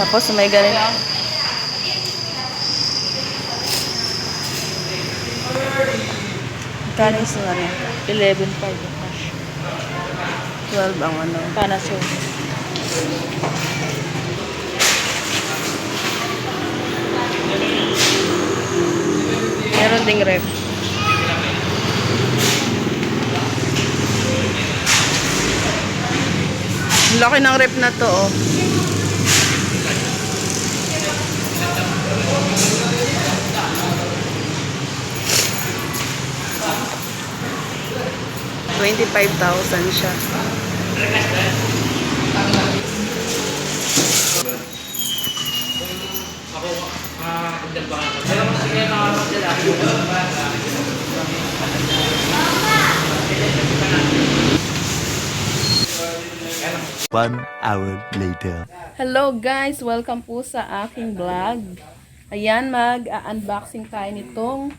Tapos may ganito. Kano yung ano? 11.5 ang cash. 12 ang ano. Panasonic. Meron ding rep. Laki ng rep na to, oh. $25,000 siya. One hour later. Hello guys! Welcome po sa aking vlog. Ayan, mag-unboxing tayo nitong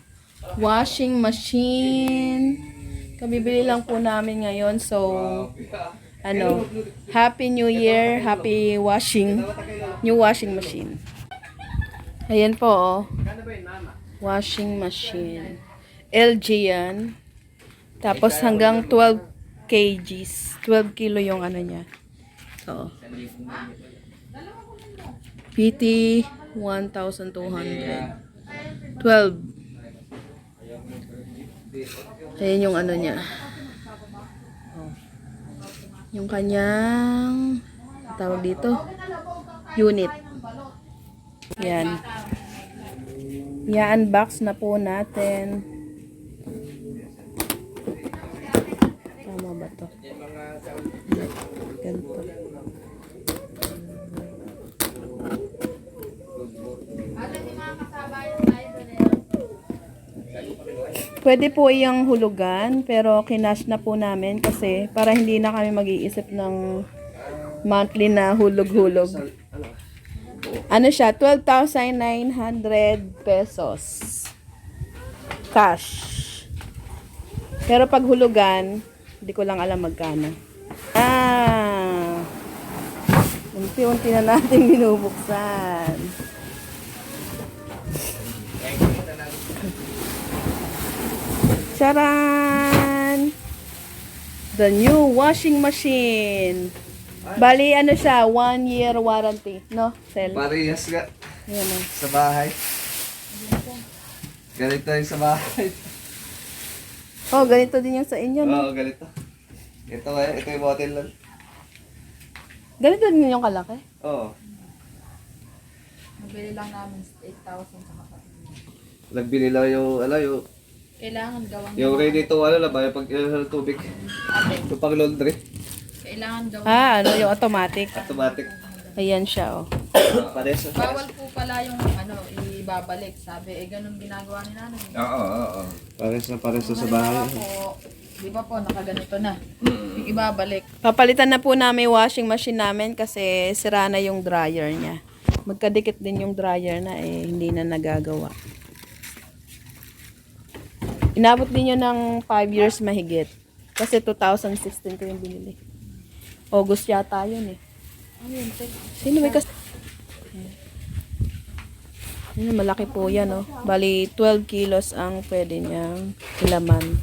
washing machine. Kabibili lang po namin ngayon. So, Happy New Year! Happy new washing machine. Ayan po, oh. Washing machine. LG yan. Tapos hanggang 12 kgs. 12 kilo yung ano niya. So, PT 1,200. 12. Ayan yung ano niya. Oh. Yung kanyang tawag dito. Unit. Yan. I-unbox na po natin. Tama ba to? Ganito. Pwede po iyang hulugan, pero kinash na po namin kasi para hindi na kami mag-iisip ng monthly na hulog-hulog. Ano siya? 12,900 pesos. Cash. Pero pag hulugan, hindi ko lang alam magkano. Unti-unti na natin binubuksan. Charan! The new washing machine. Bali, ano siya? 1 year warranty. No? Sel? Parehas nga. Ayan, oh. Sa bahay. Ganito yung sa bahay. Oh, ganito din yung sa inyo, no? Oo, ganito. Ito yung bottle lang. Ganito din yung kalaki? Oo. Nabili lang namin 8,000 sa kapatid. Nagbili lang yung, Kailangan gawang yung ready to, labay pag ng tubig. Yung pang laundry. Kailangan gawang Yung automatic. Automatic. Ayan siya, oh. Pares. bawal po pala yung ibabalik. Sabi, ganun ginagawa ni nanay. Oo. Pares na sa Halimbawa bahay. po, di ba po, nakaganito na. Yung ibabalik. Papalitan na po namin yung washing machine namin kasi sira na yung dryer niya. Magkadikit din yung dryer na hindi na nagagawa. Inabot din yun ng 5 years mahigit. Kasi 2016 ko yung binili. August yata yun eh. Ano yun, te? Sino may Ayan, malaki po yan, oh. Bali, 12 kilos ang pwede niyang ilaman.